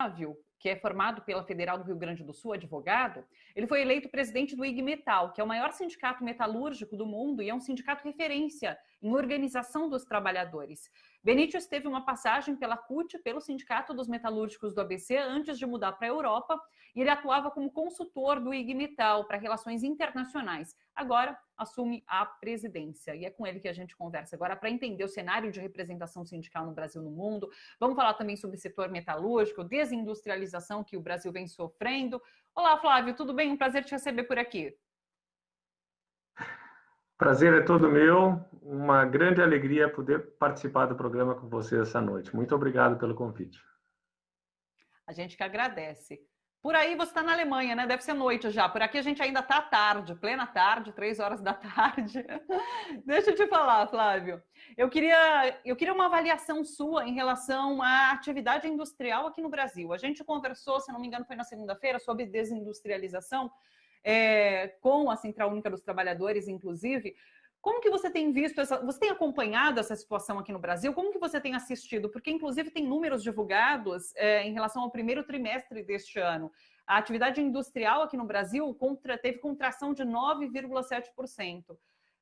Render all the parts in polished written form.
Flávio, que é formado pela Federal do Rio Grande do Sul, advogado, ele foi eleito presidente do IG Metal, que é o maior sindicato metalúrgico do mundo e é um sindicato referência em organização dos trabalhadores. Benítez teve uma passagem pela CUT, pelo Sindicato dos Metalúrgicos do ABC, antes de mudar para a Europa, e ele atuava como consultor do IG Metal para relações internacionais. Agora assume a presidência e é com ele que a gente conversa agora para entender o cenário de representação sindical no Brasil e no mundo. Vamos falar também sobre o setor metalúrgico, desindustrialização que o Brasil vem sofrendo. Olá, Flávio, tudo bem? Um prazer te receber por aqui. Prazer é todo meu, uma grande alegria poder participar do programa com você essa noite. Muito obrigado pelo convite. A gente que agradece. Por aí você está na Alemanha, né? Deve ser noite já. Por aqui a gente ainda está tarde, plena tarde, 3 horas da tarde. Deixa eu te falar, Flávio. Eu queria uma avaliação sua em relação à atividade industrial aqui no Brasil. A gente conversou, se não me engano, foi na segunda-feira, sobre desindustrialização, com a Central Única dos Trabalhadores, inclusive. Como que você tem visto você tem acompanhado essa situação aqui no Brasil? Como que você tem assistido? Porque, inclusive, tem números divulgados em relação ao primeiro trimestre deste ano. A atividade industrial aqui no Brasil teve contração de 9,7%.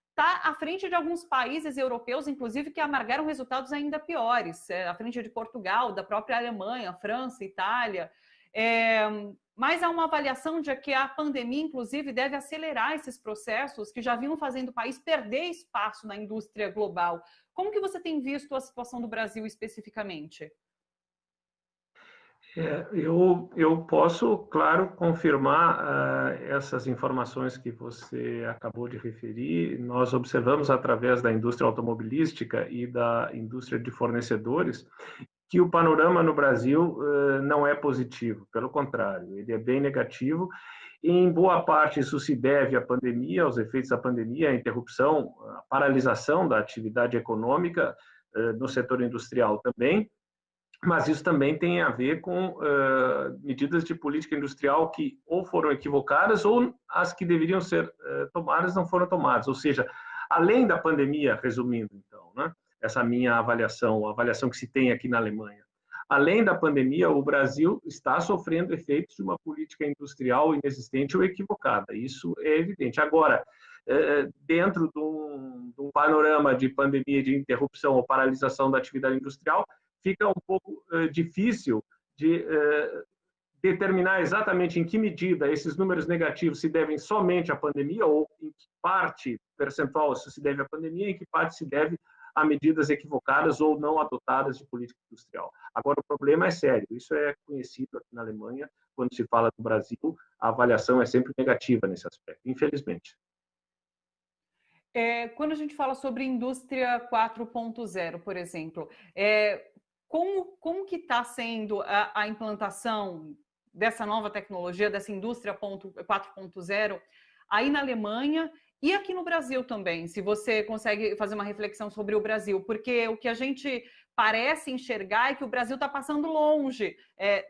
Está à frente de alguns países europeus, inclusive, que amargaram resultados ainda piores. À frente de Portugal, da própria Alemanha, França, Itália. Mas há uma avaliação de que a pandemia, inclusive, deve acelerar esses processos que já vinham fazendo o país perder espaço na indústria global. Como que você tem visto a situação do Brasil especificamente? Eu posso, claro, confirmar essas informações que você acabou de referir. Nós observamos através da indústria automobilística e da indústria de fornecedores que o panorama no Brasil não é positivo, pelo contrário, ele é bem negativo. E, em boa parte, isso se deve à pandemia, aos efeitos da pandemia, à interrupção, à paralisação da atividade econômica no setor industrial também, mas isso também tem a ver com medidas de política industrial que ou foram equivocadas ou as que deveriam ser tomadas não foram tomadas. Ou seja, além da pandemia, resumindo, então, né? Essa minha avaliação, a avaliação que se tem aqui na Alemanha. Além da pandemia, o Brasil está sofrendo efeitos de uma política industrial inexistente ou equivocada. Isso é evidente. Agora, dentro de um panorama de pandemia, de interrupção ou paralisação da atividade industrial, fica um pouco difícil de determinar exatamente em que medida esses números negativos se devem somente à pandemia ou em que parte percentual isso se deve à pandemia, em que parte se deve a medidas equivocadas ou não adotadas de política industrial. Agora, o problema é sério, isso é conhecido aqui na Alemanha, quando se fala do Brasil, a avaliação é sempre negativa nesse aspecto, infelizmente. Quando a gente fala sobre indústria 4.0, por exemplo, como que está sendo a implantação dessa nova tecnologia, dessa indústria 4.0 aí na Alemanha e aqui no Brasil também, se você consegue fazer uma reflexão sobre o Brasil, porque o que a gente parece enxergar é que o Brasil está passando longe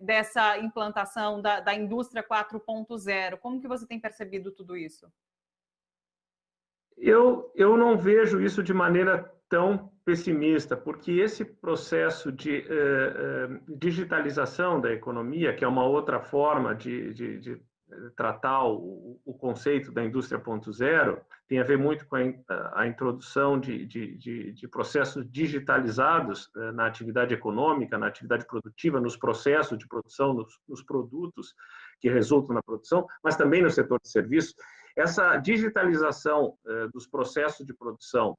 dessa implantação da indústria 4.0. Como que você tem percebido tudo isso? Eu não vejo isso de maneira tão pessimista, porque esse processo de digitalização da economia, que é uma outra forma de tratar o conceito da indústria 4.0, tem a ver muito com a introdução de processos digitalizados na atividade econômica, na atividade produtiva, nos processos de produção, nos produtos que resultam na produção, mas também no setor de serviços. Essa digitalização dos processos de produção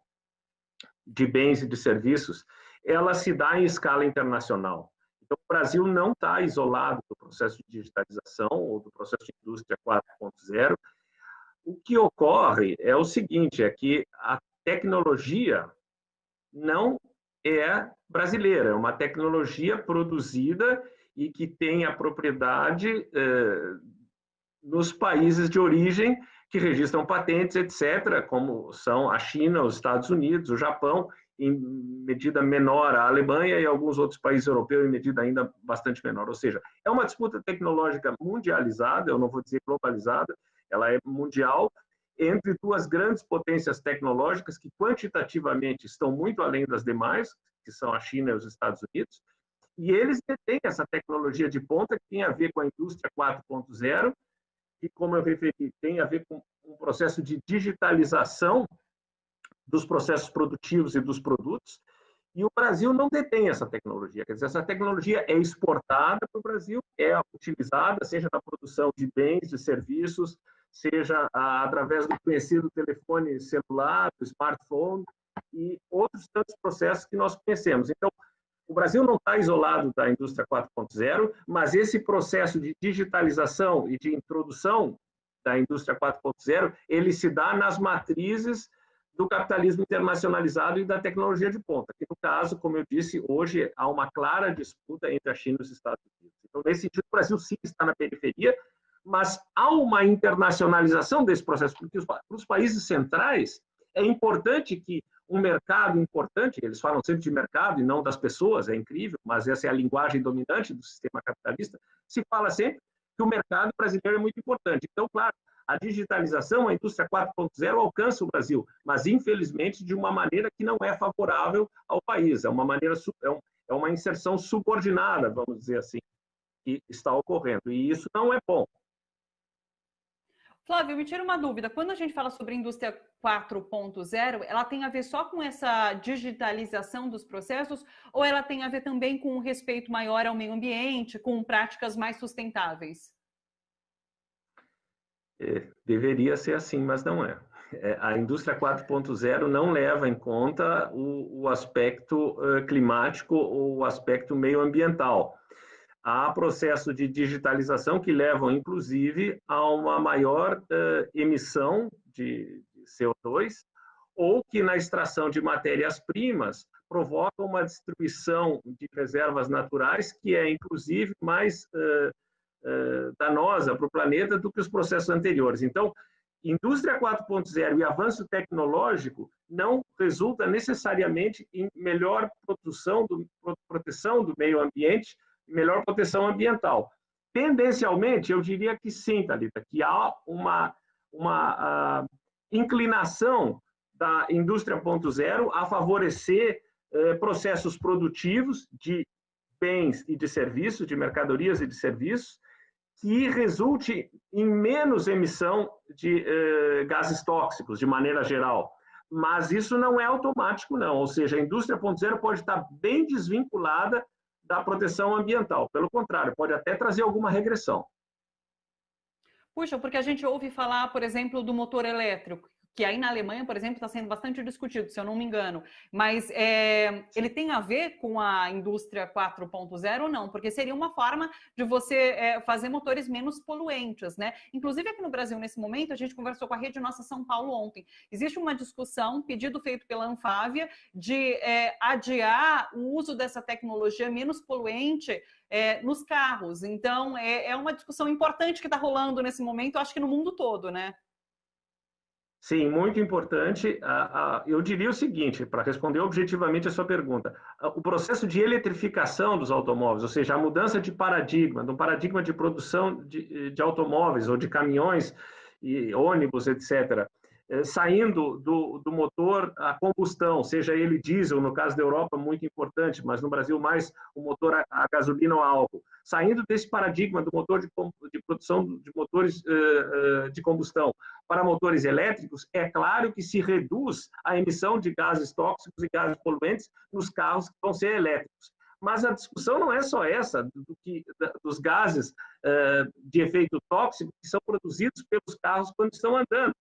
de bens e de serviços, ela se dá em escala internacional. Então, o Brasil não está isolado do processo de digitalização ou do processo de indústria 4.0. O que ocorre é o seguinte, é que a tecnologia não é brasileira, é uma tecnologia produzida e que tem a propriedade nos países de origem que registram patentes, etc., como são a China, os Estados Unidos, o Japão, em medida menor a Alemanha e alguns outros países europeus em medida ainda bastante menor. Ou seja, é uma disputa tecnológica mundializada, eu não vou dizer globalizada, ela é mundial, entre duas grandes potências tecnológicas que quantitativamente estão muito além das demais, que são a China e os Estados Unidos, E eles detêm essa tecnologia de ponta que tem a ver com a indústria 4.0, que, como eu referi, tem a ver com um processo de digitalização dos processos produtivos e dos produtos, e o Brasil não detém essa tecnologia. Quer dizer, essa tecnologia é exportada para o Brasil, é utilizada, seja na produção de bens, de serviços, seja através do conhecido telefone celular, do smartphone, e outros tantos processos que nós conhecemos. Então, o Brasil não está isolado da indústria 4.0, mas esse processo de digitalização e de introdução da indústria 4.0, ele se dá nas matrizes do capitalismo internacionalizado e da tecnologia de ponta, que no caso, como eu disse, hoje há uma clara disputa entre a China e os Estados Unidos. Então, nesse sentido, o Brasil sim está na periferia, mas há uma internacionalização desse processo, porque para os países centrais é importante que um mercado importante, eles falam sempre de mercado e não das pessoas, é incrível, mas essa é a linguagem dominante do sistema capitalista, se fala sempre que o mercado brasileiro é muito importante. Então, claro, a digitalização, a indústria 4.0 alcança o Brasil, mas infelizmente de uma maneira que não é favorável ao país, é uma maneira, é uma inserção subordinada, vamos dizer assim, que está ocorrendo, e isso não é bom. Flávio, me tira uma dúvida. Quando a gente fala sobre indústria 4.0, ela tem a ver só com essa digitalização dos processos ou ela tem a ver também com um respeito maior ao meio ambiente, com práticas mais sustentáveis? Deveria ser assim, mas não é. A indústria 4.0 não leva em conta o aspecto climático ou o aspecto meioambiental. Há processos de digitalização que levam, inclusive, a uma maior emissão de CO2, ou que na extração de matérias-primas provocam uma destruição de reservas naturais que é, inclusive, mais danosa para o planeta do que os processos anteriores. Então, indústria 4.0 e avanço tecnológico não resulta necessariamente em melhor proteção do meio ambiente, melhor proteção ambiental. Tendencialmente, eu diria que sim, Thalita, que há uma inclinação da indústria 4.0 a favorecer processos produtivos de bens e de serviços, de mercadorias e de serviços, que resulte em menos emissão de gases tóxicos, de maneira geral. Mas isso não é automático, não. Ou seja, a indústria 4.0 pode estar bem desvinculada da proteção ambiental. Pelo contrário, pode até trazer alguma regressão. Puxa, porque a gente ouve falar, por exemplo, do motor elétrico, que aí na Alemanha, por exemplo, está sendo bastante discutido, se eu não me engano. Mas ele tem a ver com a indústria 4.0 ou não? Porque seria uma forma de você fazer motores menos poluentes, né? Inclusive aqui no Brasil, nesse momento, a gente conversou com a Rede Nossa São Paulo ontem. Existe uma discussão, um pedido feito pela Anfávia, de adiar o uso dessa tecnologia menos poluente nos carros. Então, é uma discussão importante que está rolando nesse momento, eu acho que no mundo todo, né? Sim, muito importante. Eu diria o seguinte, para responder objetivamente a sua pergunta, o processo de eletrificação dos automóveis, ou seja, a mudança de paradigma, de um paradigma de produção de automóveis ou de caminhões e ônibus, etc., saindo do motor a combustão, seja ele diesel, no caso da Europa, muito importante, mas no Brasil mais o motor a gasolina ou a álcool, saindo desse paradigma do motor de produção de motores de combustão para motores elétricos, é claro que se reduz a emissão de gases tóxicos e gases poluentes nos carros que vão ser elétricos. Mas a discussão não é só essa, dos gases de efeito tóxico que são produzidos pelos carros quando estão andando.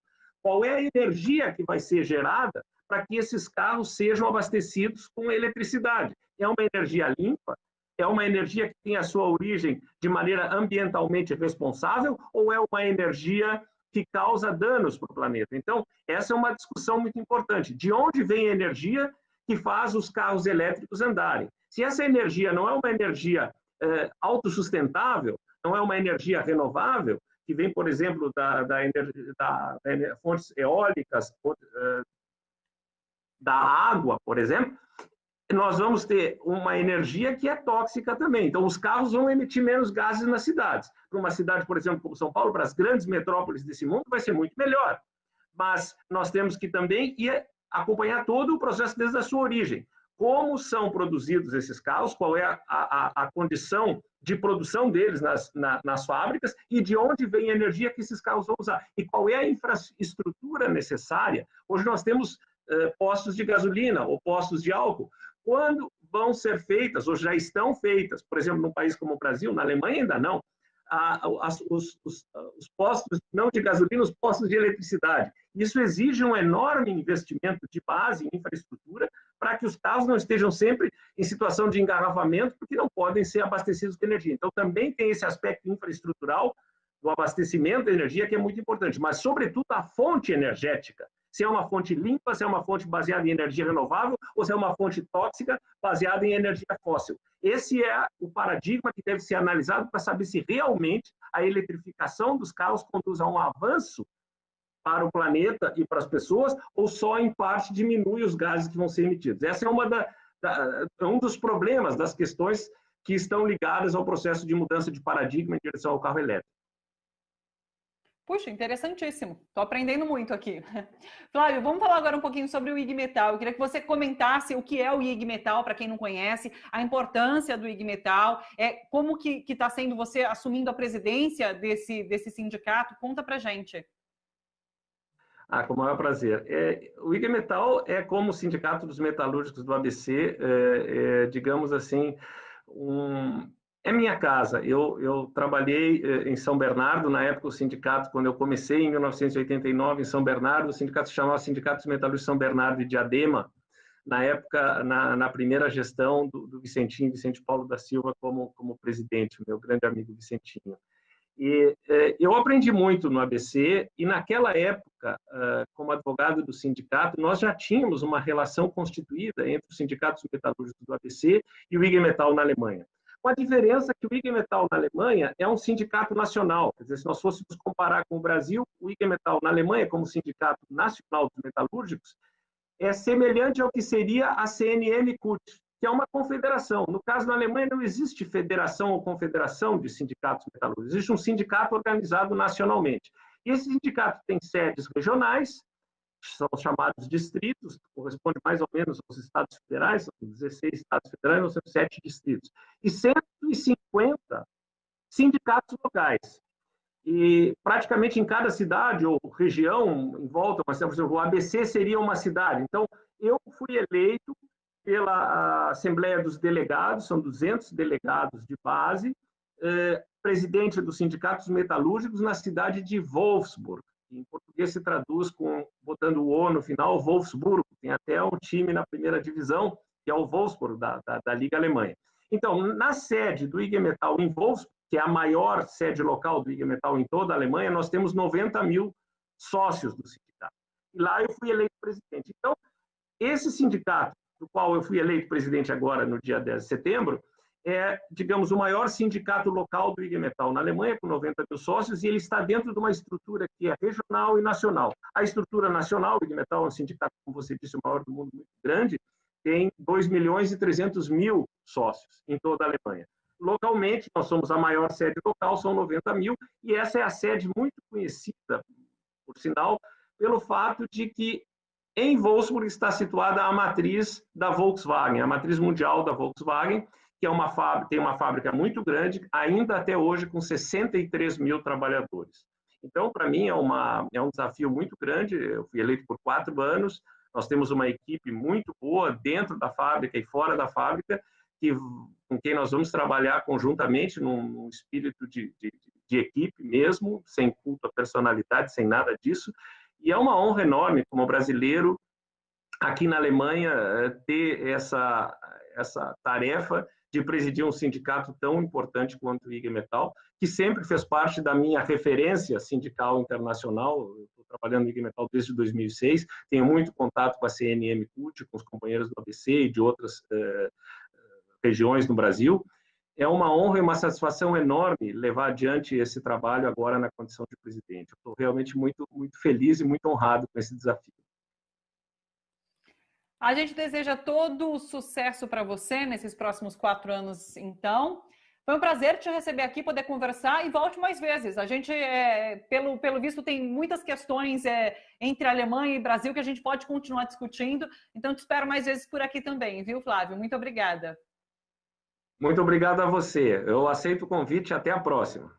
Qual é a energia que vai ser gerada para que esses carros sejam abastecidos com eletricidade? É uma energia limpa? É uma energia que tem a sua origem de maneira ambientalmente responsável ou é uma energia que causa danos para o planeta? Então, essa é uma discussão muito importante. De onde vem a energia que faz os carros elétricos andarem? Se essa energia não é uma energia autossustentável, não é uma energia renovável, que vem, por exemplo, da fontes eólicas, da água, por exemplo, nós vamos ter uma energia que é tóxica também. Então, os carros vão emitir menos gases nas cidades. Para uma cidade, por exemplo, como São Paulo, para as grandes metrópoles desse mundo, vai ser muito melhor. Mas nós temos que também acompanhar todo o processo desde a sua origem. como são produzidos esses carros, qual é a condição de produção deles nas fábricas e de onde vem a energia que esses carros vão usar. E qual é a infraestrutura necessária. Hoje nós temos postos de gasolina ou postos de álcool. Quando vão ser feitas, ou já estão feitas, por exemplo, num país como o Brasil, na Alemanha ainda não, os postos, não de gasolina, os postos de eletricidade. Isso exige um enorme investimento de base em infraestrutura para que os carros não estejam sempre em situação de engarrafamento, porque não podem ser abastecidos com energia. Então, também tem esse aspecto infraestrutural do abastecimento de energia que é muito importante, mas, sobretudo, a fonte energética. Se é uma fonte limpa, se é uma fonte baseada em energia renovável, ou se é uma fonte tóxica baseada em energia fóssil. Esse é o paradigma que deve ser analisado para saber se realmente a eletrificação dos carros conduz a um avanço para o planeta e para as pessoas, ou só em parte diminui os gases que vão ser emitidos. Essa é um dos problemas, das questões que estão ligadas ao processo de mudança de paradigma em direção ao carro elétrico. Puxa, interessantíssimo. Estou aprendendo muito aqui. Flávio, vamos falar agora um pouquinho sobre o IG Metal. Eu queria que você comentasse o que é o IG Metal, para quem não conhece, a importância do IG Metal, como que está sendo você assumindo a presidência desse sindicato. Conta para gente. Com o maior prazer. O IG Metal é como o Sindicato dos Metalúrgicos do ABC, digamos assim, é minha casa. Eu trabalhei em São Bernardo, na época o sindicato, quando eu comecei em 1989 em São Bernardo, o sindicato se chamava Sindicato dos Metalúrgicos São Bernardo e Diadema, na época, na primeira gestão do Vicente Paulo da Silva como presidente, meu grande amigo Vicentinho. E eu aprendi muito no ABC e naquela época, como advogado do sindicato, nós já tínhamos uma relação constituída entre os sindicatos metalúrgicos do ABC e o IG Metall na Alemanha. Com a diferença que o IG Metall na Alemanha é um sindicato nacional. Quer dizer, se nós fôssemos comparar com o Brasil, o IG Metall na Alemanha, como sindicato nacional dos metalúrgicos, é semelhante ao que seria a CNM-CUT, que é uma confederação. No caso, na Alemanha não existe federação ou confederação de sindicatos metalúrgicos, existe um sindicato organizado nacionalmente. E esse sindicato tem sedes regionais, são os chamados distritos, que corresponde mais ou menos aos estados federais, são 16 estados federais, nós temos 7 distritos, e 150 sindicatos locais. E praticamente em cada cidade ou região em volta, mas, por exemplo, o ABC seria uma cidade. Então, eu fui eleito pela Assembleia dos Delegados, são 200 delegados de base, presidente dos sindicatos metalúrgicos na cidade de Wolfsburg. Em português se traduz botando o O no final, Wolfsburgo. Tem até um time na primeira divisão, que é o Wolfsburg, da Liga Alemanha. Então, na sede do IG Metall em Wolfsburg, que é a maior sede local do IG Metall em toda a Alemanha, nós temos 90 mil sócios do sindicato. E lá eu fui eleito presidente. Então, esse sindicato, do qual eu fui eleito presidente agora no dia 10 de setembro, é, digamos, o maior sindicato local do IG Metall na Alemanha, com 90 mil sócios, e ele está dentro de uma estrutura que é regional e nacional. A estrutura nacional, o IG Metall é um sindicato, como você disse, o maior do mundo, muito grande, tem 2.300.000 sócios em toda a Alemanha. Localmente, nós somos a maior sede local, são 90 mil, e essa é a sede muito conhecida, por sinal, pelo fato de que em Wolfsburg está situada a matriz da Volkswagen, a matriz mundial da Volkswagen, que tem uma fábrica muito grande, ainda até hoje com 63 mil trabalhadores. Então, para mim, é um desafio muito grande. Eu fui eleito por 4 anos, nós temos uma equipe muito boa dentro da fábrica e fora da fábrica, com quem nós vamos trabalhar conjuntamente num espírito de equipe mesmo, sem culto à personalidade, sem nada disso. E é uma honra enorme, como brasileiro, aqui na Alemanha, ter essa tarefa de presidir um sindicato tão importante quanto o IG Metall, que sempre fez parte da minha referência sindical internacional. Eu estou trabalhando no IG Metall desde 2006, tenho muito contato com a CNM-CUT, com os companheiros do ABC e de outras regiões no Brasil. É uma honra e uma satisfação enorme levar adiante esse trabalho agora na condição de presidente. Estou realmente muito, muito feliz e muito honrado com esse desafio. A gente deseja todo o sucesso para você nesses próximos 4 anos, então. Foi um prazer te receber aqui, poder conversar e volte mais vezes. A gente, pelo visto, tem muitas questões entre Alemanha e Brasil que a gente pode continuar discutindo. Então, te espero mais vezes por aqui também, viu, Flávio? Muito obrigada. Muito obrigado a você. Eu aceito o convite e até a próxima.